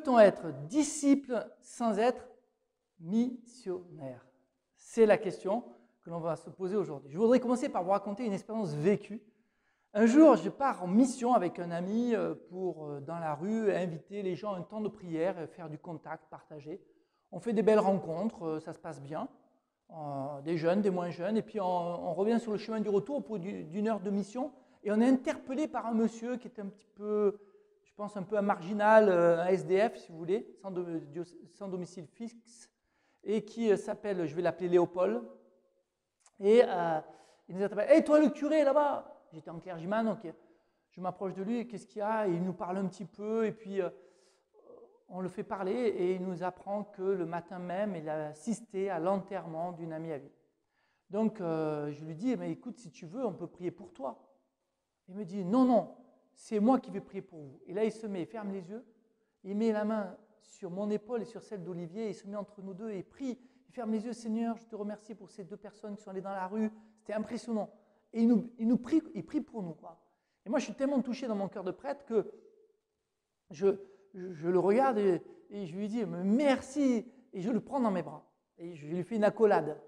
Peut-on être disciple sans être missionnaire? C'est la question que l'on va se poser aujourd'hui. Je voudrais commencer par vous raconter une expérience vécue. Un jour, je pars en mission avec un ami pour, dans la rue, inviter les gens à un temps de prière, faire du contact, partager. On fait des belles rencontres, ça se passe bien, des jeunes, des moins jeunes, et puis on revient sur le chemin du retour au bout d'une heure de mission, et on est interpellé par un monsieur qui est un petit peu, je pense, un peu un marginal, un SDF, si vous voulez, sans domicile fixe, et qui s'appelle, je vais l'appeler Léopold, et il nous appelle « Hey, toi le curé là-bas !» J'étais en clergyman, donc je m'approche de lui, qu'est-ce qu'il y a? Et il nous parle un petit peu, et puis on le fait parler, et il nous apprend que le matin même, il a assisté à l'enterrement d'une amie à lui. Donc je lui dis, mais écoute, si tu veux, on peut prier pour toi. Il me dit, non, non, c'est moi qui vais prier pour vous. Et là, il se met, il ferme les yeux, il met la main sur mon épaule et sur celle d'Olivier, il se met entre nous deux et il prie. Il ferme les yeux, Seigneur, je te remercie pour ces deux personnes qui sont allées dans la rue. C'était impressionnant. Et il prie pour nous, quoi. Et moi, je suis tellement touché dans mon cœur de prêtre que je le regarde et je lui dis merci, et je le prends dans mes bras. Et je lui fais une accolade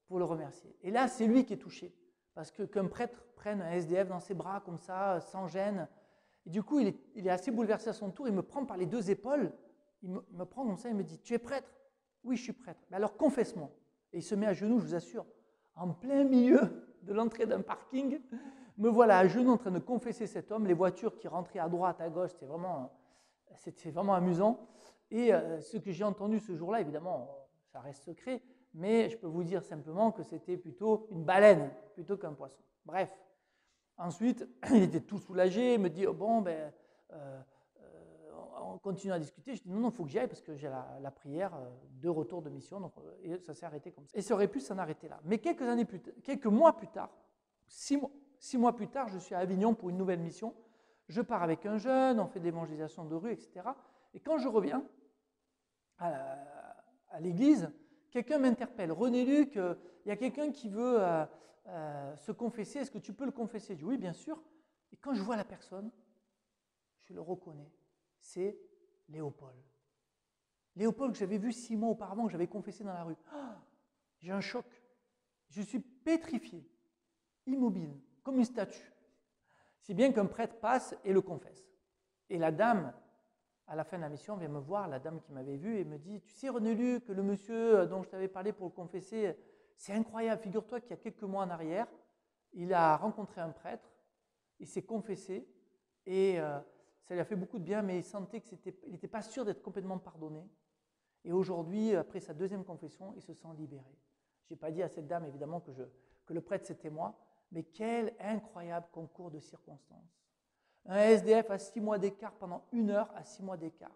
pour le remercier. Et là, c'est lui qui est touché. Parce que qu'un prêtre prenne un SDF dans ses bras comme ça, sans gêne. Et du coup, il est assez bouleversé à son tour. Il me prend par les deux épaules. Il me prend comme ça, il me dit, tu es prêtre? Oui, je suis prêtre. Mais alors, confesse-moi. Et il se met à genoux, je vous assure, en plein milieu de l'entrée d'un parking. Me voilà à genoux en train de confesser cet homme. Les voitures qui rentraient à droite, à gauche, c'était vraiment amusant. Et ce que j'ai entendu ce jour-là, évidemment, ça reste secret, mais je peux vous dire simplement que c'était plutôt une baleine, plutôt qu'un poisson. Bref. Ensuite, il était tout soulagé, il me dit, oh, bon, on continue à discuter. Je dis, non, non, il faut que j'y aille parce que j'ai la prière de retour de mission. Donc, et ça s'est arrêté comme ça. Et ça aurait pu s'en arrêter là. Mais quelques mois plus tard, 6 mois plus tard, je suis à Avignon pour une nouvelle mission. Je pars avec un jeune, on fait de l'évangélisation de rue, etc. Et quand je reviens à l'église, quelqu'un m'interpelle. René Luc, il y a quelqu'un qui veut se confesser, est-ce que tu peux le confesser? Je dis oui, bien sûr. Et quand je vois la personne, je le reconnais. C'est Léopold. Léopold que j'avais vu 6 mois auparavant, que j'avais confessé dans la rue. Oh, j'ai un choc. Je suis pétrifié, immobile, comme une statue. Si bien qu'un prêtre passe et le confesse. Et la dame, à la fin de la mission, vient me voir, la dame qui m'avait vu, et me dit, tu sais René Luc, le monsieur dont je t'avais parlé pour le confesser, c'est incroyable, figure-toi qu'il y a quelques mois en arrière, il a rencontré un prêtre, il s'est confessé, et ça lui a fait beaucoup de bien, mais il sentait qu'il n'était pas sûr d'être complètement pardonné. Et aujourd'hui, après sa deuxième confession, il se sent libéré. Je n'ai pas dit à cette dame, évidemment, que le prêtre, c'était moi, mais quel incroyable concours de circonstances. Un SDF à 6 mois d'écart, pendant 1 heure à 6 mois d'écart.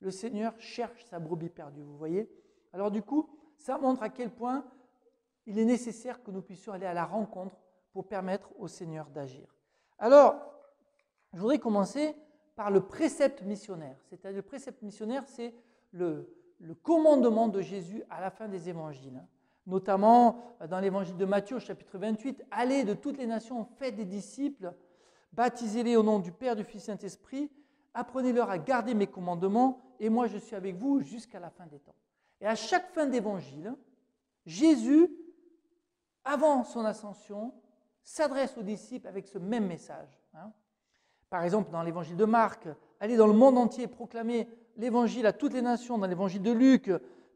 Le Seigneur cherche sa brebis perdue, vous voyez? Alors du coup, ça montre à quel point il est nécessaire que nous puissions aller à la rencontre pour permettre au Seigneur d'agir. Alors, je voudrais commencer par le précepte missionnaire. C'est-à-dire, le précepte missionnaire, c'est le commandement de Jésus à la fin des évangiles. Notamment dans l'évangile de Matthieu, chapitre 28, « Allez de toutes les nations, faites des disciples, baptisez-les au nom du Père, du Fils et du Saint-Esprit, apprenez-leur à garder mes commandements, et moi je suis avec vous jusqu'à la fin des temps. » Et à chaque fin d'évangile, Jésus, avant son ascension, s'adresse aux disciples avec ce même message. Par exemple, dans l'évangile de Marc, allez dans le monde entier, proclamer l'évangile à toutes les nations. Dans l'évangile de Luc,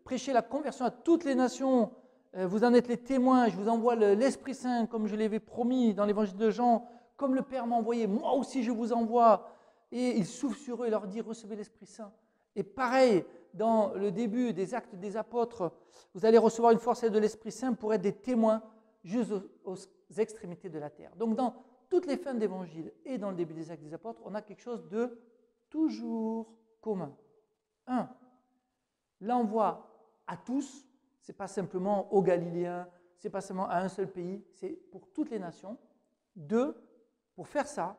prêchez la conversion à toutes les nations. Vous en êtes les témoins, je vous envoie l'Esprit Saint comme je l'avais promis. Dans l'évangile de Jean, comme le Père m'a envoyé, moi aussi je vous envoie. Et il souffle sur eux et leur dit, recevez l'Esprit Saint. Et pareil, dans le début des Actes des Apôtres, vous allez recevoir une force de l'Esprit Saint pour être des témoins jusqu'aux extrémités de la terre. Donc dans toutes les fins d'évangile et dans le début des Actes des Apôtres, on a quelque chose de toujours commun. 1. L'envoi à tous, ce n'est pas simplement aux Galiléens, ce n'est pas seulement à un seul pays, c'est pour toutes les nations. 2. Pour faire ça,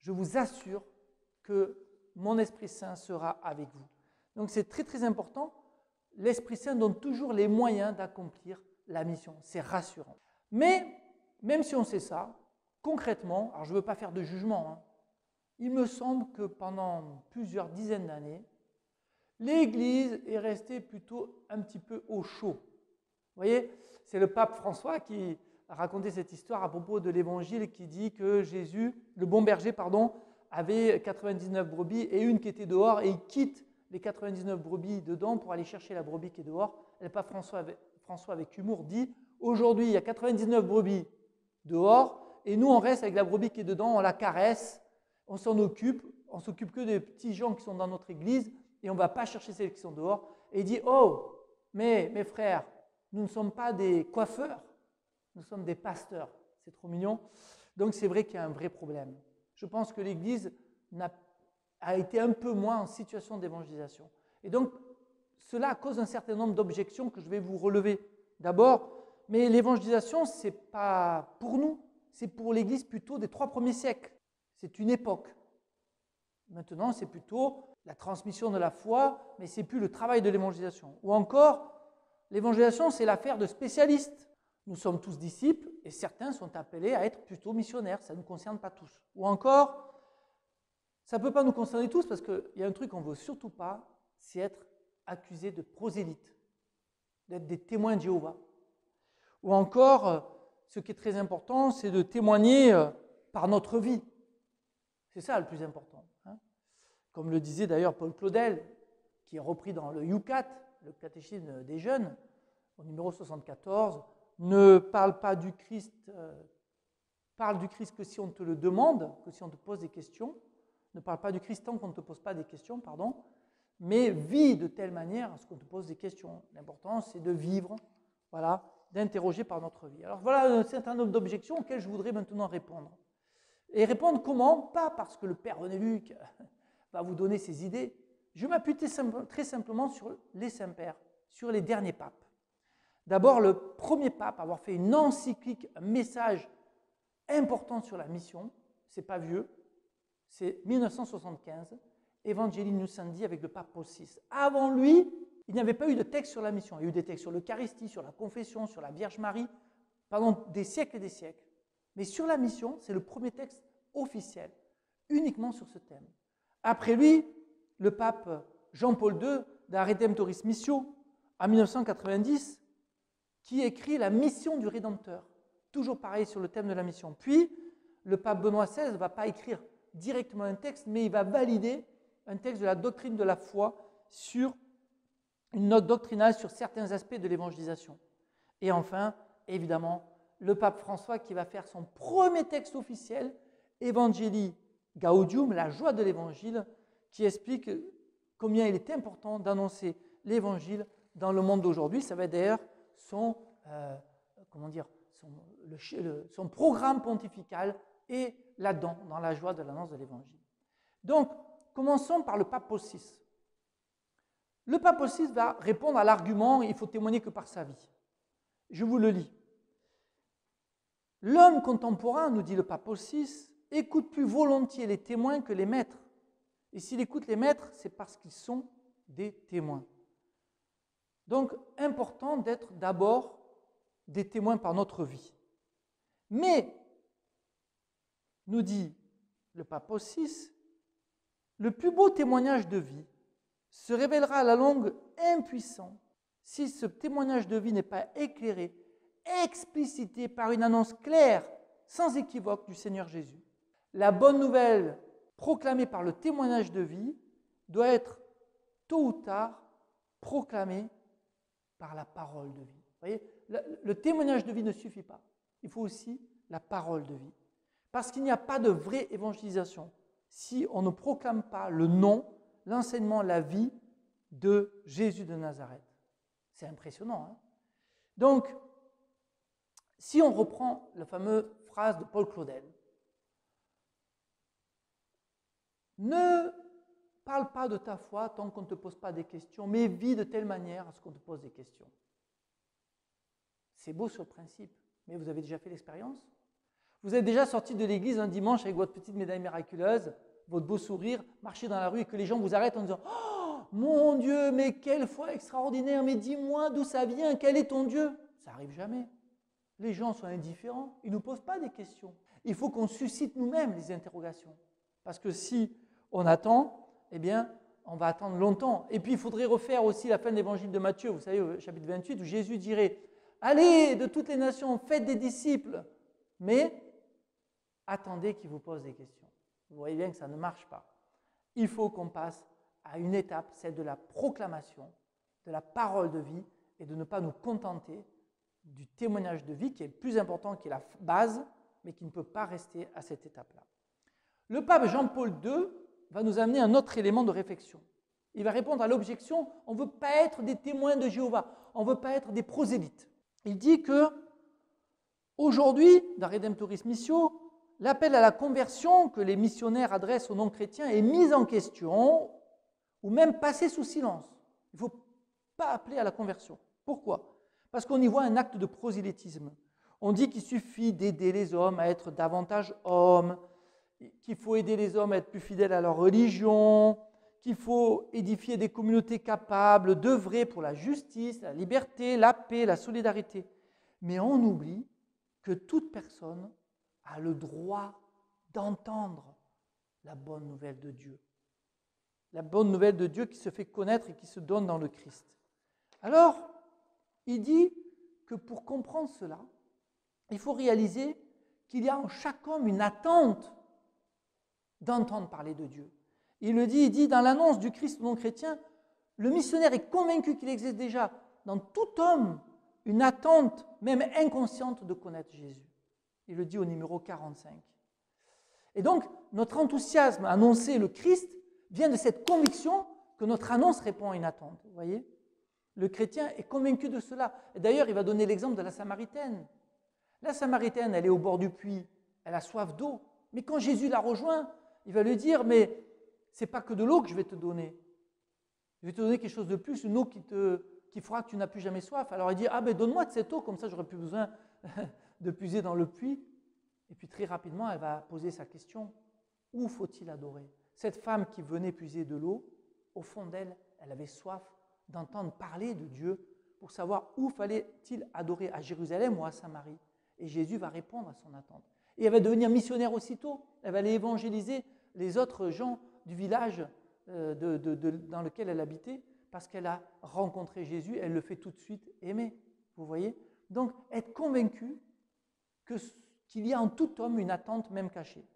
je vous assure que mon Esprit Saint sera avec vous. Donc c'est très très important. L'Esprit Saint donne toujours les moyens d'accomplir la mission. C'est rassurant. Mais, même si on sait ça, concrètement, alors je ne veux pas faire de jugement, il me semble que pendant plusieurs dizaines d'années, l'Église est restée plutôt un petit peu au chaud. Vous voyez, c'est le pape François qui a raconté cette histoire à propos de l'Évangile qui dit que Jésus, le bon berger, avait 99 brebis et une qui était dehors et il quitte les 99 brebis dedans pour aller chercher la brebis qui est dehors. Et le pape François avec humour dit « Aujourd'hui, il y a 99 brebis dehors et nous, on reste avec la brebis qui est dedans, on la caresse, on s'en occupe, on s'occupe que des petits gens qui sont dans notre église et on ne va pas chercher celles qui sont dehors. » Et il dit « Oh, mais mes frères, nous ne sommes pas des coiffeurs, nous sommes des pasteurs. » C'est trop mignon. Donc c'est vrai qu'il y a un vrai problème. Je pense que l'Église a été un peu moins en situation d'évangélisation. Et donc, cela cause un certain nombre d'objections que je vais vous relever. D'abord, mais l'évangélisation, ce n'est pas pour nous, c'est pour l'Église plutôt des 3 premiers siècles. C'est une époque. Maintenant, c'est plutôt la transmission de la foi, mais ce n'est plus le travail de l'évangélisation. Ou encore, l'évangélisation, c'est l'affaire de spécialistes. Nous sommes tous disciples et certains sont appelés à être plutôt missionnaires. Ça ne nous concerne pas tous. Ou encore, ça ne peut pas nous concerner tous parce qu'il y a un truc qu'on ne veut surtout pas, c'est être accusé de prosélyte, d'être des témoins de Jéhovah. Ou encore, ce qui est très important, c'est de témoigner par notre vie. C'est ça le plus important. Comme le disait d'ailleurs Paul Claudel, qui est repris dans le UCAT, le catéchisme des jeunes, au numéro 74, ne parle pas du Christ, parle du Christ que si on te le demande, que si on te pose des questions, ne parle pas du Christ tant qu'on ne te pose pas des questions, mais vis de telle manière à ce qu'on te pose des questions. L'important, c'est de vivre, voilà, d'interroger par notre vie. Alors voilà un certain nombre d'objections auxquelles je voudrais maintenant répondre. Et répondre comment? Pas parce que le Père René Luc va vous donner ses idées. Je m'appuie très simplement sur les saints-pères, sur les derniers papes. D'abord, le premier pape à avoir fait une encyclique, un message important sur la mission, c'est pas vieux, c'est 1975, Evangelii Nuntiandi avec le pape Paul VI. Avant lui, il n'y avait pas eu de texte sur la mission. Il y a eu des textes sur l'Eucharistie, sur la confession, sur la Vierge Marie, pendant des siècles et des siècles. Mais sur la mission, c'est le premier texte officiel, uniquement sur ce thème. Après lui, le pape Jean-Paul II, da Redemptoris Missio, en 1990, qui écrit la mission du Rédempteur. Toujours pareil sur le thème de la mission. Puis, le pape Benoît XVI ne va pas écrire directement un texte, mais il va valider un texte de la doctrine de la foi sur une note doctrinale sur certains aspects de l'évangélisation. Et enfin, évidemment, le pape François qui va faire son premier texte officiel, Evangelii Gaudium, la joie de l'évangile, qui explique combien il est important d'annoncer l'évangile dans le monde d'aujourd'hui. Ça va être d'ailleurs son programme pontifical et là-dedans, dans la joie de l'annonce de l'évangile. Donc, commençons par le pape Paul VI. Le pape Paul VI va répondre à l'argument « il faut témoigner que par sa vie ». Je vous le lis. L'homme contemporain, nous dit le pape Paul VI, écoute plus volontiers les témoins que les maîtres. Et s'il écoute les maîtres, c'est parce qu'ils sont des témoins. Donc, important d'être d'abord des témoins par notre vie. Mais, nous dit le pape Paul VI, le plus beau témoignage de vie se révélera à la longue impuissant si ce témoignage de vie n'est pas éclairé, explicité par une annonce claire, sans équivoque du Seigneur Jésus. La bonne nouvelle proclamée par le témoignage de vie doit être tôt ou tard proclamée par la parole de vie. Vous voyez, le témoignage de vie ne suffit pas. Il faut aussi la parole de vie. Parce qu'il n'y a pas de vraie évangélisation si on ne proclame pas le nom, l'enseignement, la vie de Jésus de Nazareth. C'est impressionnant. Hein? Donc, si on reprend la fameuse phrase de Paul Claudel, ne parle pas de ta foi tant qu'on ne te pose pas des questions, mais vis de telle manière à ce qu'on te pose des questions. C'est beau sur le principe, mais vous avez déjà fait l'expérience? Vous êtes déjà sorti de l'église un dimanche avec votre petite médaille miraculeuse, votre beau sourire, marcher dans la rue et que les gens vous arrêtent en disant « Oh, mon Dieu, mais quelle foi extraordinaire, mais dis-moi d'où ça vient, quel est ton Dieu ?» Ça n'arrive jamais. Les gens sont indifférents, ils ne nous posent pas des questions. Il faut qu'on suscite nous-mêmes les interrogations. Parce que si on attend, eh bien, on va attendre longtemps. Et puis il faudrait refaire aussi la fin de l'évangile de Matthieu, vous savez, au chapitre 28, où Jésus dirait « Allez de toutes les nations, faites des disciples, mais attendez qu'ils vous posent des questions. » Vous voyez bien que ça ne marche pas. Il faut qu'on passe à une étape, celle de la proclamation, de la parole de vie, et de ne pas nous contenter du témoignage de vie qui est le plus important, qui est la base, mais qui ne peut pas rester à cette étape-là. Le pape Jean-Paul II va nous amener un autre élément de réflexion. Il va répondre à l'objection, on ne veut pas être des témoins de Jéhovah, on ne veut pas être des prosélytes. Il dit que, aujourd'hui, dans Redemptoris Missio, l'appel à la conversion que les missionnaires adressent aux non-chrétiens est mis en question ou même passé sous silence. Il ne faut pas appeler à la conversion. Pourquoi ? Parce qu'on y voit un acte de prosélytisme. On dit qu'il suffit d'aider les hommes à être davantage hommes, qu'il faut aider les hommes à être plus fidèles à leur religion, qu'il faut édifier des communautés capables d'œuvrer pour la justice, la liberté, la paix, la solidarité. Mais on oublie que toute personne a le droit d'entendre la bonne nouvelle de Dieu. La bonne nouvelle de Dieu qui se fait connaître et qui se donne dans le Christ. Alors, il dit que pour comprendre cela, il faut réaliser qu'il y a en chaque homme une attente d'entendre parler de Dieu. Il dit dans l'annonce du Christ non chrétien, le missionnaire est convaincu qu'il existe déjà dans tout homme une attente, même inconsciente, de connaître Jésus. Il le dit au numéro 45. Et donc, notre enthousiasme à annoncer le Christ vient de cette conviction que notre annonce répond à une attente. Vous voyez ? Le chrétien est convaincu de cela. Et d'ailleurs, il va donner l'exemple de la Samaritaine. La Samaritaine, elle est au bord du puits, elle a soif d'eau. Mais quand Jésus la rejoint, il va lui dire, mais ce n'est pas que de l'eau que je vais te donner. Je vais te donner quelque chose de plus, une eau qui fera que tu n'as plus jamais soif. Alors il dit, ah ben donne-moi de cette eau, comme ça j'aurai plus besoin de puiser dans le puits. Et puis très rapidement, elle va poser sa question, où faut-il adorer ? Cette femme qui venait puiser de l'eau, au fond d'elle, elle avait soif d'entendre parler de Dieu pour savoir où fallait-il adorer, à Jérusalem ou à Samarie. Et Jésus va répondre à son attente. Et elle va devenir missionnaire aussitôt. Elle va aller évangéliser les autres gens du village dans lequel elle habitait parce qu'elle a rencontré Jésus. Elle le fait tout de suite aimer. Vous voyez ? Donc, être convaincu qu'il y a en tout homme une attente même cachée.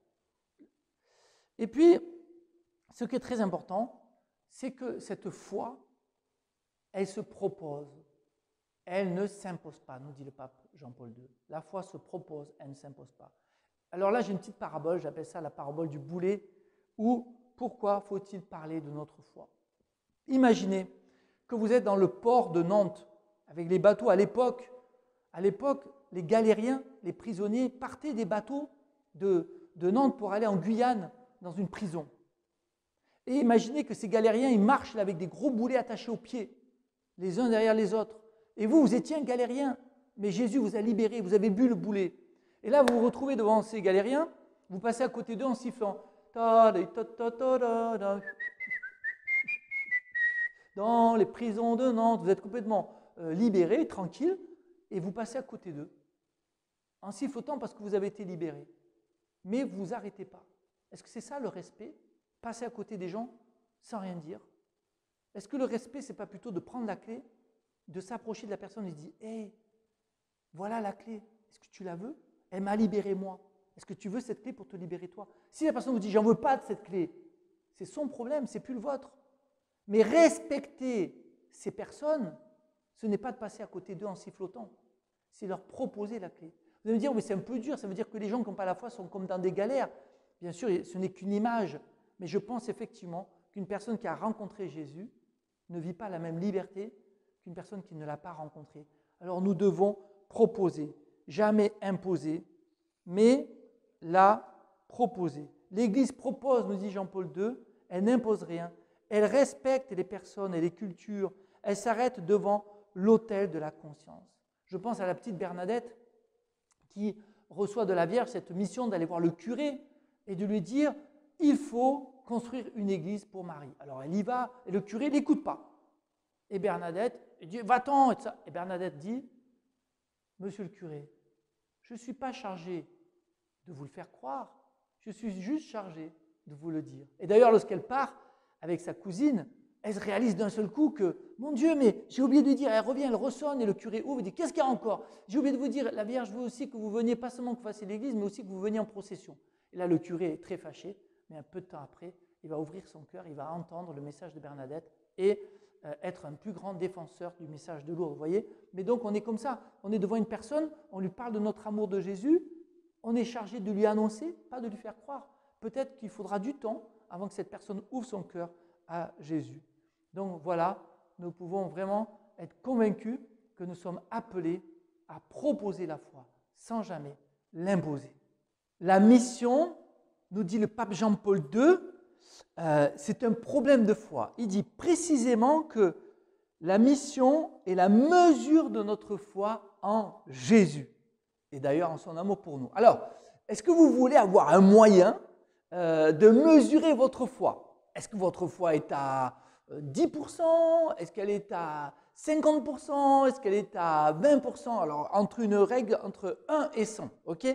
Et puis, ce qui est très important, c'est que cette foi, elle se propose. Elle ne s'impose pas, nous dit le pape Jean-Paul II. La foi se propose, elle ne s'impose pas. Alors là, j'ai une petite parabole, j'appelle ça la parabole du boulet, où pourquoi faut-il parler de notre foi ? Imaginez que vous êtes dans le port de Nantes, avec les bateaux à l'époque. À l'époque, les galériens, les prisonniers, partaient des bateaux de Nantes pour aller en Guyane, dans une prison. Et imaginez que ces galériens, ils marchent là, avec des gros boulets attachés aux pieds, les uns derrière les autres. Et vous étiez un galérien, mais Jésus vous a libéré, vous avez bu le boulet. Et là, vous vous retrouvez devant ces galériens, vous passez à côté d'eux en sifflant. Dans les prisons de Nantes, vous êtes complètement libéré, tranquille, et vous passez à côté d'eux, en sifflotant parce que vous avez été libéré. Mais vous vous arrêtez pas. Est-ce que c'est ça le respect ? Passer à côté des gens sans rien dire ? Est-ce que le respect, ce n'est pas plutôt de prendre la clé, de s'approcher de la personne et de dire « Hey, voilà la clé, est-ce que tu la veux ? Elle m'a libéré moi. Est-ce que tu veux cette clé pour te libérer toi ?» Si la personne vous dit « J'en veux pas de cette clé », c'est son problème, c'est plus le vôtre. Mais respecter ces personnes, ce n'est pas de passer à côté d'eux en sifflotant, c'est leur proposer la clé. Vous allez me dire « Oui, c'est un peu dur, ça veut dire que les gens qui n'ont pas la foi sont comme dans des galères. » Bien sûr, ce n'est qu'une image, mais je pense effectivement qu'une personne qui a rencontré Jésus ne vit pas la même liberté qu'une personne qui ne l'a pas rencontré. Alors nous devons proposer, jamais imposer, mais la proposer. L'Église propose, nous dit Jean-Paul II, elle n'impose rien, elle respecte les personnes et les cultures, elle s'arrête devant l'autel de la conscience. Je pense à la petite Bernadette qui reçoit de la Vierge cette mission d'aller voir le curé et de lui dire « il faut construire une église pour Marie ». Alors elle y va et le curé ne l'écoute pas. Et Bernadette dit « va-t'en » et Bernadette dit « Monsieur le curé, je ne suis pas chargée de vous le faire croire, je suis juste chargée de vous le dire ». Et d'ailleurs, lorsqu'elle part, avec sa cousine, elle se réalise d'un seul coup que, mon Dieu, mais j'ai oublié de lui dire, elle revient, elle ressonne et le curé ouvre et dit, qu'est-ce qu'il y a encore? J'ai oublié de vous dire, la Vierge veut aussi que vous veniez, pas seulement que vous fassiez l'église, mais aussi que vous veniez en procession. Et là, le curé est très fâché, mais un peu de temps après, il va ouvrir son cœur, il va entendre le message de Bernadette et être un plus grand défenseur du message de Lourdes, vous voyez? Mais donc, on est comme ça, on est devant une personne, on lui parle de notre amour de Jésus, on est chargé de lui annoncer, pas de lui faire croire. Peut-être qu'il faudra du temps avant que cette personne ouvre son cœur à Jésus. Donc voilà, nous pouvons vraiment être convaincus que nous sommes appelés à proposer la foi sans jamais l'imposer. La mission, nous dit le pape Jean-Paul II, c'est un problème de foi. Il dit précisément que la mission est la mesure de notre foi en Jésus et d'ailleurs en son amour pour nous. Alors, est-ce que vous voulez avoir un moyen de mesurer votre foi? Est-ce que votre foi est à 10%? Est-ce qu'elle est à 50%? Est-ce qu'elle est à 20%? Alors, entre une règle entre 1 et 100, ok?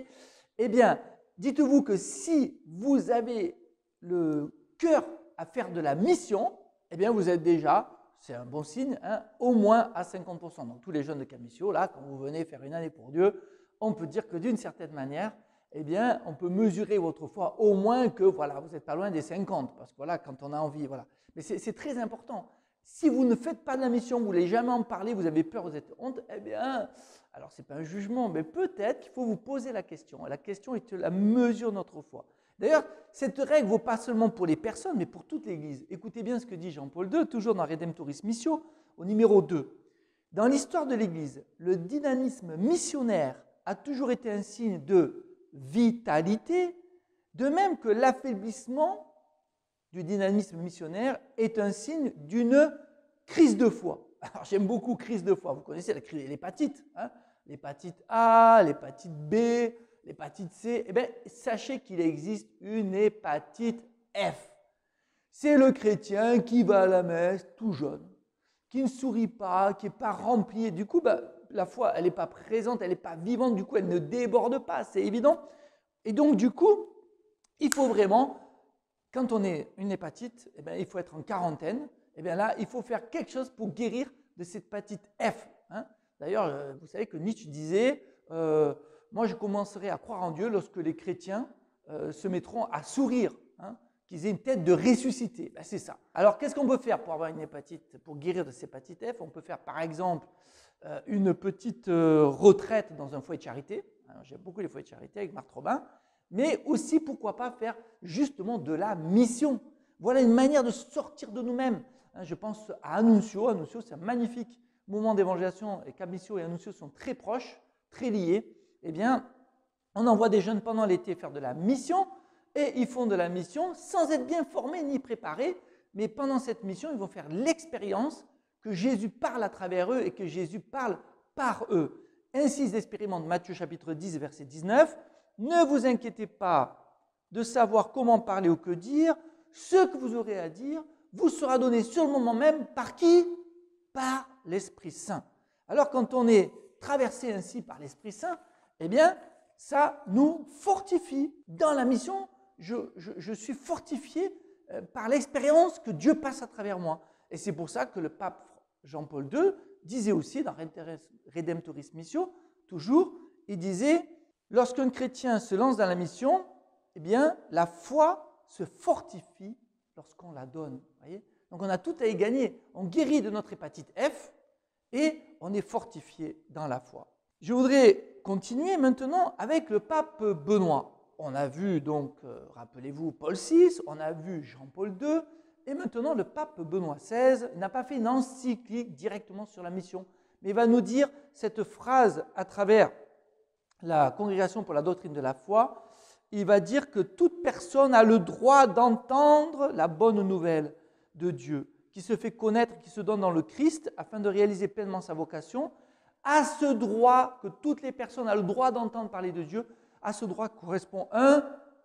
Eh bien, dites-vous que si vous avez le cœur à faire de la mission, eh bien, vous êtes déjà, c'est un bon signe, hein, au moins à 50%. Donc, tous les jeunes de Camissio, là, quand vous venez faire une année pour Dieu, on peut dire que d'une certaine manière, eh bien, on peut mesurer votre foi au moins que, voilà, vous n'êtes pas loin des 50, parce que voilà, quand on a envie, voilà. Mais c'est très important. Si vous ne faites pas de la mission, vous ne voulez jamais en parler, vous avez peur, vous êtes honte, eh bien, alors ce n'est pas un jugement, mais peut-être qu'il faut vous poser la question. La question est la mesure de notre foi. D'ailleurs, cette règle ne vaut pas seulement pour les personnes, mais pour toute l'Église. Écoutez bien ce que dit Jean-Paul II, toujours dans Redemptoris Missio, au numéro 2. Dans l'histoire de l'Église, le dynamisme missionnaire a toujours été un signe de vitalité, de même que l'affaiblissement du dynamisme missionnaire est un signe d'une crise de foi. Alors j'aime beaucoup crise de foi, vous connaissez l'hépatite, hein, l'hépatite A, l'hépatite B, l'hépatite C, eh bien sachez qu'il existe une hépatite F. C'est le chrétien qui va à la messe tout jeune, qui ne sourit pas, qui n'est pas rempli, et du coup, la foi, elle n'est pas présente, elle n'est pas vivante, du coup, elle ne déborde pas, c'est évident. Et donc, du coup, il faut vraiment, quand on est une hépatite, eh bien, il faut être en quarantaine, et bien là, il faut faire quelque chose pour guérir de cette hépatite F. Hein. D'ailleurs, vous savez que Nietzsche disait, moi, je commencerai à croire en Dieu lorsque les chrétiens se mettront à sourire, hein, qu'ils aient une tête de ressuscité. Ben, c'est ça. Alors, qu'est-ce qu'on peut faire pour avoir une hépatite, pour guérir de cette hépatite F? On peut faire, par exemple, une petite retraite dans un foyer de charité. J'aime beaucoup les foyers de charité avec Marthe Robin. Mais aussi, pourquoi pas faire justement de la mission. Voilà une manière de sortir de nous-mêmes. Je pense à Annuncio. Annuncio, c'est un magnifique moment d'évangélisation. Et Camissio et Annuncio sont très proches, très liés. Eh bien, on envoie des jeunes pendant l'été faire de la mission. Et ils font de la mission sans être bien formés ni préparés. Mais pendant cette mission, ils vont faire l'expérience que Jésus parle à travers eux et que Jésus parle par eux. Ainsi, ils expérimentent Matthieu chapitre 10, verset 19. Ne vous inquiétez pas de savoir comment parler ou que dire. Ce que vous aurez à dire vous sera donné sur le moment même par qui? Par l'Esprit Saint. Alors, quand on est traversé ainsi par l'Esprit Saint, eh bien, ça nous fortifie. Dans la mission, je suis fortifié par l'expérience que Dieu passe à travers moi. Et c'est pour ça que le pape Jean-Paul II disait aussi dans Redemptoris Missio, toujours, il disait, lorsqu'un chrétien se lance dans la mission, eh bien, la foi se fortifie lorsqu'on la donne. Voyez. Donc on a tout à y gagner. On guérit de notre hépatite F et on est fortifié dans la foi. Je voudrais continuer maintenant avec le pape Benoît. On a vu donc, rappelez-vous, Paul VI, on a vu Jean-Paul II, et maintenant le pape Benoît XVI n'a pas fait une encyclique directement sur la mission, mais il va nous dire cette phrase à travers la Congrégation pour la doctrine de la foi. Il va dire que toute personne a le droit d'entendre la bonne nouvelle de Dieu, qui se fait connaître, qui se donne dans le Christ, afin de réaliser pleinement sa vocation. À ce droit, que toutes les personnes ont le droit d'entendre parler de Dieu, à ce droit correspond un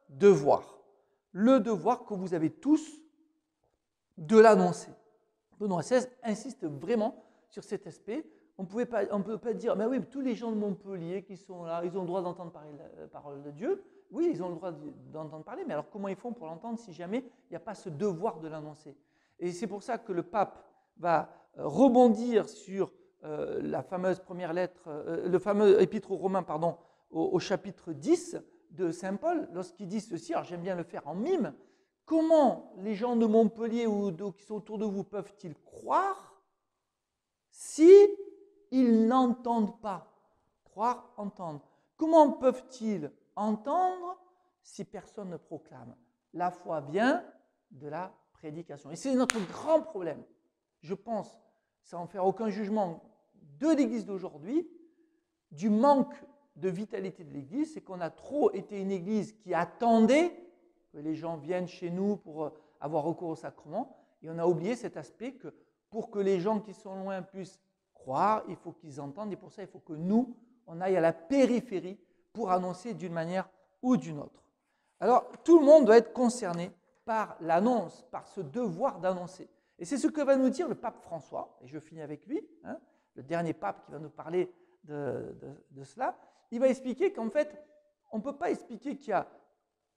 devoir. Le devoir que vous avez tous de l'annoncer. Benoît XVI insiste vraiment sur cet aspect. On ne peut pas dire, mais oui, tous les gens de Montpellier qui sont là, ils ont le droit d'entendre parler la parole de Dieu. Oui, ils ont le droit d'entendre parler, mais alors comment ils font pour l'entendre si jamais il n'y a pas ce devoir de l'annoncer? Et c'est pour ça que le pape va rebondir sur la fameuse première lettre, le fameux épître aux Romains, pardon, au chapitre 10 de Saint Paul, lorsqu'il dit ceci, alors j'aime bien le faire en mime, comment les gens de Montpellier ou qui sont autour de vous peuvent-ils croire si ils n'entendent pas? Croire, entendre. Comment peuvent-ils entendre si personne ne proclame? La foi vient de la prédication. Et c'est notre grand problème. Je pense, sans faire aucun jugement de l'Église d'aujourd'hui, du manque de vitalité de l'Église, c'est qu'on a trop été une Église qui attendait que les gens viennent chez nous pour avoir recours au sacrement, et on a oublié cet aspect que pour que les gens qui sont loin puissent croire, il faut qu'ils entendent, et pour ça, il faut que nous, on aille à la périphérie pour annoncer d'une manière ou d'une autre. Alors, tout le monde doit être concerné par l'annonce, par ce devoir d'annoncer. Et c'est ce que va nous dire le pape François, et je finis avec lui, le dernier pape qui va nous parler de cela. Il va expliquer qu'en fait, on ne peut pas expliquer qu'il y a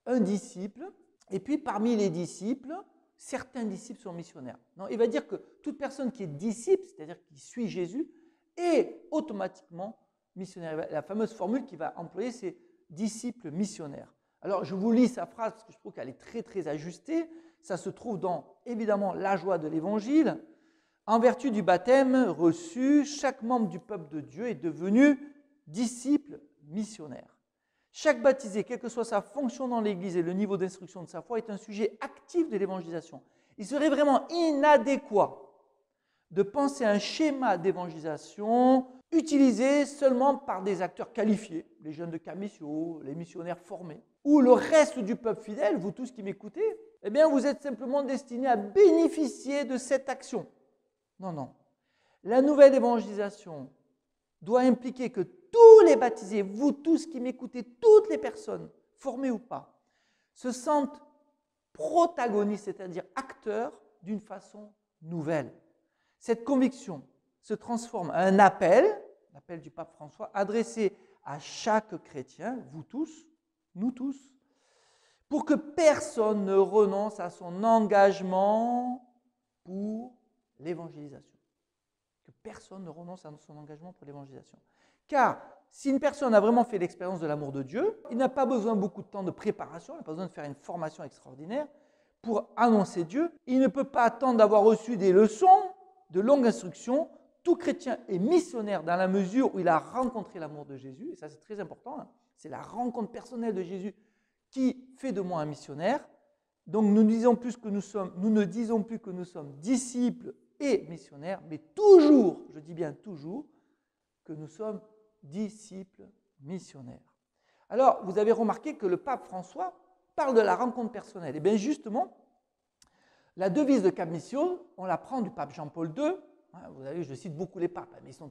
un disciple, et puis parmi les disciples, certains disciples sont missionnaires. Non, il va dire que toute personne qui est disciple, c'est-à-dire qui suit Jésus, est automatiquement missionnaire. La fameuse formule qu'il va employer, c'est disciple missionnaire. Alors, je vous lis sa phrase parce que je trouve qu'elle est très, très ajustée. Ça se trouve dans, évidemment, la joie de l'Évangile. En vertu du baptême reçu, chaque membre du peuple de Dieu est devenu disciple missionnaire. Chaque baptisé, quelle que soit sa fonction dans l'Église et le niveau d'instruction de sa foi, est un sujet actif de l'évangélisation. Il serait vraiment inadéquat de penser à un schéma d'évangélisation utilisé seulement par des acteurs qualifiés, les jeunes de Camisio, les missionnaires formés, ou le reste du peuple fidèle, vous tous qui m'écoutez, eh bien vous êtes simplement destinés à bénéficier de cette action. Non, non. La nouvelle évangélisation doit impliquer que tous les baptisés, vous tous qui m'écoutez, toutes les personnes, formées ou pas, se sentent protagonistes, c'est-à-dire acteurs d'une façon nouvelle. Cette conviction se transforme en un appel, l'appel du pape François, adressé à chaque chrétien, vous tous, nous tous, pour que personne ne renonce à son engagement pour l'évangélisation. Que personne ne renonce à son engagement pour l'évangélisation. Car si une personne a vraiment fait l'expérience de l'amour de Dieu, il n'a pas besoin de beaucoup de temps de préparation, il n'a pas besoin de faire une formation extraordinaire pour annoncer Dieu. Il ne peut pas attendre d'avoir reçu des leçons, de longues instructions. Tout chrétien est missionnaire dans la mesure où il a rencontré l'amour de Jésus, et ça c'est très important, c'est la rencontre personnelle de Jésus qui fait de moi un missionnaire. Donc nous ne disons plus que nous sommes disciples et missionnaires, mais toujours, je dis bien toujours, que nous sommes disciples missionnaires. Alors, vous avez remarqué que le pape François parle de la rencontre personnelle. Et bien justement, la devise de Cap Missio, on la prend du pape Jean-Paul II. Vous avez vu, je cite beaucoup les papes, mais ils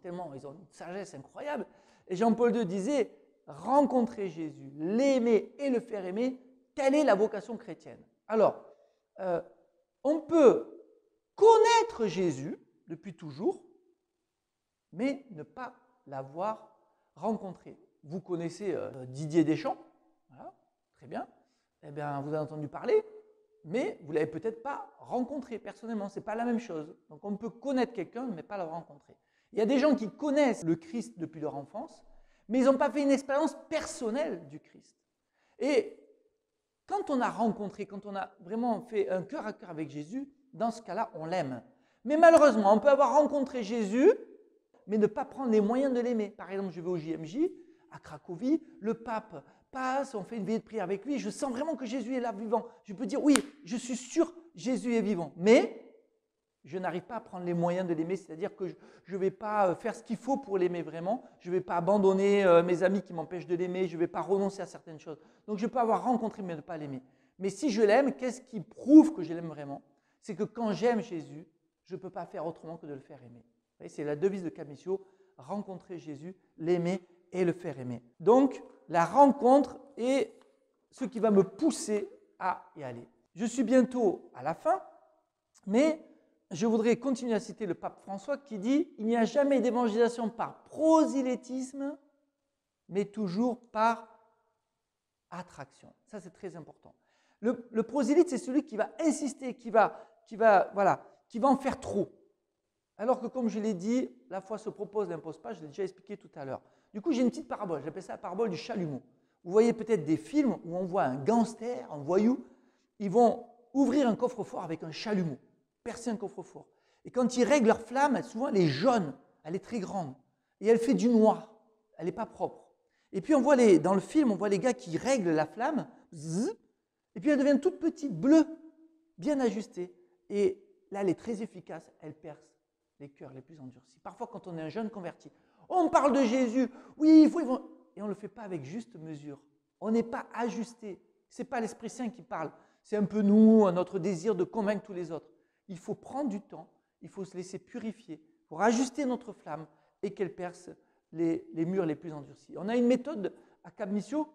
ont une sagesse incroyable. Et Jean-Paul II disait, rencontrer Jésus, l'aimer et le faire aimer, telle est la vocation chrétienne. Alors, on peut connaître Jésus depuis toujours, mais ne pas l'avoir rencontré. Vous connaissez Didier Deschamps, voilà, très bien. Eh bien, vous avez entendu parler, mais vous ne l'avez peut-être pas rencontré personnellement. Ce n'est pas la même chose. Donc, on peut connaître quelqu'un, mais pas l'avoir rencontré. Il y a des gens qui connaissent le Christ depuis leur enfance, mais ils n'ont pas fait une expérience personnelle du Christ. Et quand on a rencontré, quand on a vraiment fait un cœur à cœur avec Jésus, dans ce cas-là, on l'aime. Mais malheureusement, on peut avoir rencontré Jésus, mais ne pas prendre les moyens de l'aimer. Par exemple, je vais au JMJ, à Cracovie, le pape passe, on fait une veillée de prière avec lui, je sens vraiment que Jésus est là vivant. Je peux dire, oui, je suis sûr, Jésus est vivant. Mais je n'arrive pas à prendre les moyens de l'aimer, c'est-à-dire que je ne vais pas faire ce qu'il faut pour l'aimer vraiment, je ne vais pas abandonner mes amis qui m'empêchent de l'aimer, je ne vais pas renoncer à certaines choses. Donc je peux avoir rencontré mais ne pas l'aimer. Mais si je l'aime, qu'est-ce qui prouve que je l'aime vraiment? C'est que quand j'aime Jésus, je ne peux pas faire autrement que de le faire aimer. C'est la devise de Cap Missio, rencontrer Jésus, l'aimer et le faire aimer. Donc la rencontre est ce qui va me pousser à y aller. Je suis bientôt à la fin, mais je voudrais continuer à citer le pape François qui dit « Il n'y a jamais d'évangélisation par prosélytisme, mais toujours par attraction. » Ça, c'est très important. Le prosélyte, c'est celui qui va insister, qui va en faire trop. Alors que comme je l'ai dit, la foi se propose, n'impose pas, je l'ai déjà expliqué tout à l'heure. Du coup, j'ai une petite parabole, j'appelle ça la parabole du chalumeau. Vous voyez peut-être des films où on voit un gangster, un voyou, ils vont ouvrir un coffre-fort avec un chalumeau, percer un coffre-fort. Et quand ils règlent leur flamme, souvent elle est jaune, elle est très grande, et elle fait du noir, elle n'est pas propre. Et puis dans le film, on voit les gars qui règlent la flamme, et puis elle devient toute petite, bleue, bien ajustée. Et là, elle est très efficace, elle perce les cœurs les plus endurcis. Parfois, quand on est un jeune converti, on parle de Jésus, oui, il faut, et on ne le fait pas avec juste mesure. On n'est pas ajusté. Ce n'est pas l'Esprit Saint qui parle. C'est un peu nous, notre désir de convaincre tous les autres. Il faut prendre du temps, il faut se laisser purifier pour ajuster notre flamme et qu'elle perce les murs les plus endurcis. On a une méthode à Cap Missio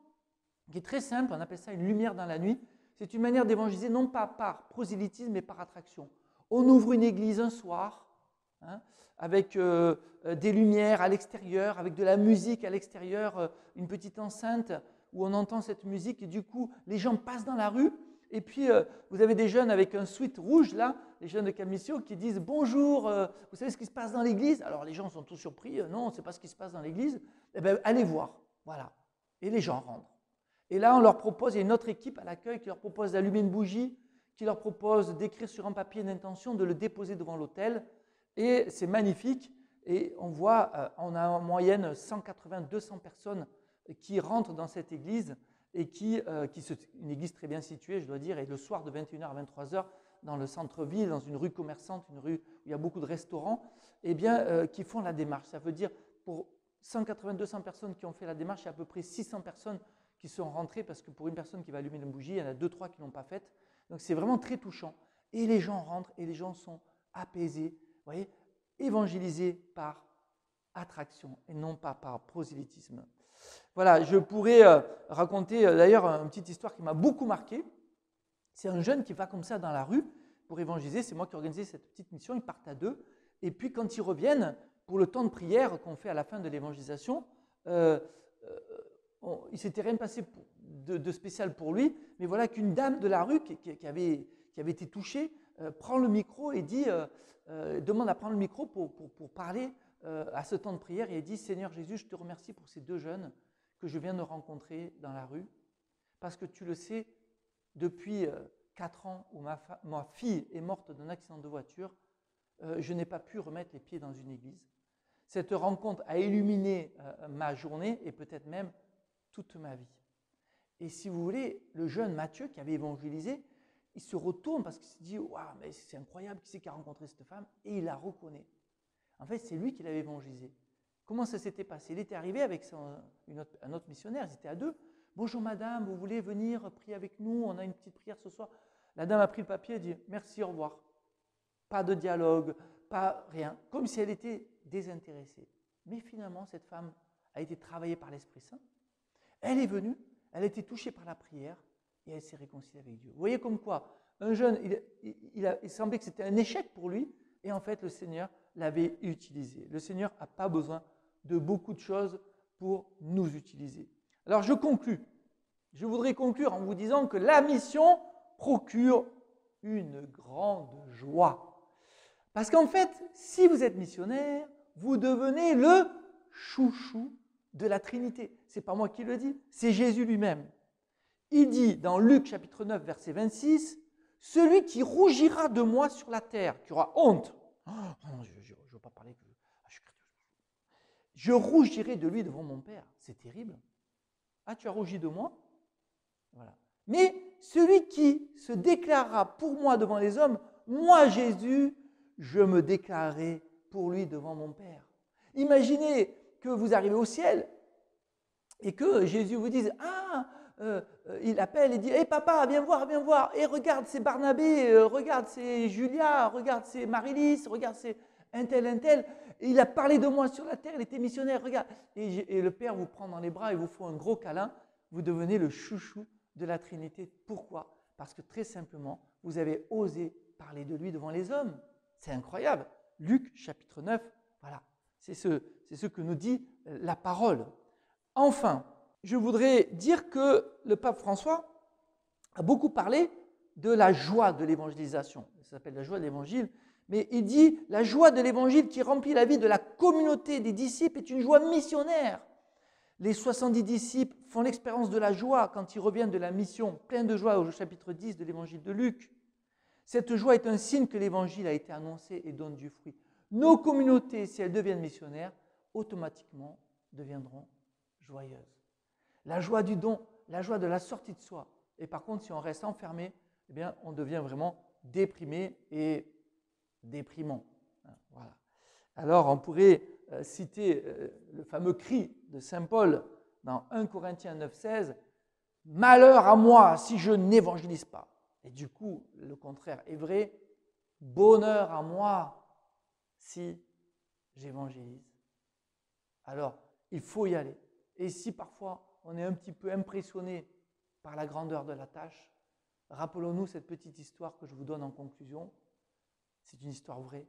qui est très simple, on appelle ça une lumière dans la nuit. C'est une manière d'évangéliser non pas par prosélytisme mais par attraction. On ouvre une église un soir, avec des lumières à l'extérieur, avec de la musique à l'extérieur, une petite enceinte où on entend cette musique et du coup les gens passent dans la rue et puis vous avez des jeunes avec un sweat rouge là, les jeunes de Cap Missio qui disent bonjour, vous savez ce qui se passe dans l'église? Alors les gens sont tous surpris, non on ne sait pas ce qui se passe dans l'église, eh bien allez voir, voilà, et les gens rentrent. Et là on leur propose, il y a une autre équipe à l'accueil qui leur propose d'allumer une bougie, qui leur propose d'écrire sur un papier une intention, de le déposer devant l'autel. Et c'est magnifique. Et on voit, on a en moyenne 180-200 personnes qui rentrent dans cette église et une église très bien située, je dois dire, et le soir de 21h à 23h, dans le centre-ville, dans une rue commerçante, une rue où il y a beaucoup de restaurants, eh bien, qui font la démarche. Ça veut dire, pour 180-200 personnes qui ont fait la démarche, il y a à peu près 600 personnes qui sont rentrées, parce que pour une personne qui va allumer une bougie, il y en a 2-3 qui ne l'ont pas faite. Donc c'est vraiment très touchant. Et les gens rentrent et les gens sont apaisés, vous voyez, évangélisés par attraction et non pas par prosélytisme. Voilà, je pourrais raconter d'ailleurs une petite histoire qui m'a beaucoup marqué. C'est un jeune qui va comme ça dans la rue pour évangéliser. C'est moi qui ai organisé cette petite mission. Ils partent à deux. Et puis quand ils reviennent, pour le temps de prière qu'on fait à la fin de l'évangélisation, il ne s'était rien passé de spécial pour lui, mais voilà qu'une dame de la rue qui avait été touchée prend le micro et demande à prendre le micro pour parler à ce temps de prière et elle dit « Seigneur Jésus, je te remercie pour ces deux jeunes que je viens de rencontrer dans la rue, parce que tu le sais, depuis 4 ans où ma fille est morte d'un accident de voiture, je n'ai pas pu remettre les pieds dans une église. Cette rencontre a illuminé ma journée et peut-être même toute ma vie. » Et si vous voulez, le jeune Matthieu qui avait évangélisé, il se retourne parce qu'il se dit « Waouh, mais c'est incroyable, qui c'est qui a rencontré cette femme ?» Et il la reconnaît. En fait, c'est lui qui l'avait évangélisé. Comment ça s'était passé? Il était arrivé avec un autre missionnaire, ils étaient à deux. « Bonjour madame, vous voulez venir prier avec nous? On a une petite prière ce soir. » La dame a pris le papier et dit « Merci, au revoir. » Pas de dialogue, pas rien, comme si elle était désintéressée. Mais finalement, cette femme a été travaillée par l'Esprit Saint. Elle est venue, elle a été touchée par la prière et elle s'est réconciliée avec Dieu. Vous voyez comme quoi, un jeune, il semblait que c'était un échec pour lui et en fait, le Seigneur l'avait utilisé. Le Seigneur n'a pas besoin de beaucoup de choses pour nous utiliser. Alors, je conclus. Je voudrais conclure en vous disant que la mission procure une grande joie. Parce qu'en fait, si vous êtes missionnaire, vous devenez le chouchou de la Trinité. Ce n'est pas moi qui le dis, c'est Jésus lui-même. Il dit dans Luc chapitre 9, verset 26, « Celui qui rougira de moi sur la terre, qui aura honte. » Oh, non, je ne veux pas parler que je suis chrétien. Je rougirai de lui devant mon Père. C'est terrible. Ah, tu as rougi de moi? Voilà. Mais celui qui se déclarera pour moi devant les hommes, moi Jésus, je me déclarerai pour lui devant mon Père. Imaginez que vous arrivez au ciel et que Jésus vous dise, il appelle et dit, hey, papa, viens voir, et regarde, c'est Barnabé, regarde, c'est Julia, regarde, c'est Marie-Lise, regarde, c'est un tel, et il a parlé de moi sur la terre, il était missionnaire, regarde. Et le Père vous prend dans les bras et vous fait un gros câlin, vous devenez le chouchou de la Trinité. Pourquoi? Parce que très simplement, vous avez osé parler de lui devant les hommes. C'est incroyable. Luc chapitre 9, voilà, c'est ce que nous dit la parole. Enfin, je voudrais dire que le pape François a beaucoup parlé de la joie de l'évangélisation. Ça s'appelle la joie de l'évangile. Mais il dit, la joie de l'évangile qui remplit la vie de la communauté des disciples est une joie missionnaire. Les 70 disciples font l'expérience de la joie quand ils reviennent de la mission, plein de joie au chapitre 10 de l'évangile de Luc. Cette joie est un signe que l'évangile a été annoncé et donne du fruit. Nos communautés, si elles deviennent missionnaires, automatiquement deviendront joyeuses. La joie du don, la joie de la sortie de soi. Et par contre, si on reste enfermé, eh bien, on devient vraiment déprimé et déprimant. Voilà. Alors, on pourrait citer le fameux cri de saint Paul dans 1 Corinthiens 9,16 « Malheur à moi si je n'évangélise pas ». Et du coup, le contraire est vrai. « Bonheur à moi si j'évangélise ». Alors, il faut y aller. Et si parfois on est un petit peu impressionné par la grandeur de la tâche, rappelons-nous cette petite histoire que je vous donne en conclusion. C'est une histoire vraie.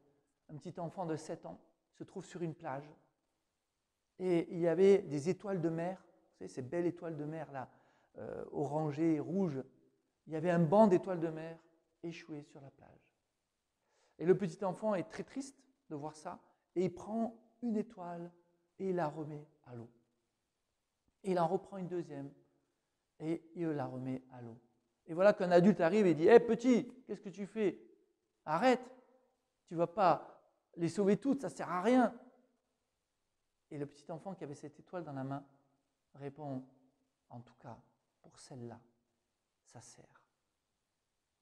Un petit enfant de 7 ans se trouve sur une plage et il y avait des étoiles de mer, vous savez, ces belles étoiles de mer là, orangées, rouges. Il y avait un banc d'étoiles de mer échoué sur la plage. Et le petit enfant est très triste de voir ça et il prend une étoile et il la remet à l'eau. Et il en reprend une deuxième et il la remet à l'eau. Et voilà qu'un adulte arrive et dit « Hé petit, qu'est-ce que tu fais? Arrête, tu ne vas pas les sauver toutes, ça ne sert à rien. » Et le petit enfant qui avait cette étoile dans la main répond « En tout cas, pour celle-là, ça sert. »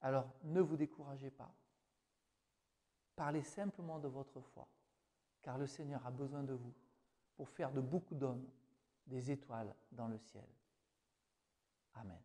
Alors, ne vous découragez pas. Parlez simplement de votre foi, car le Seigneur a besoin de vous pour faire de beaucoup d'hommes des étoiles dans le ciel. Amen.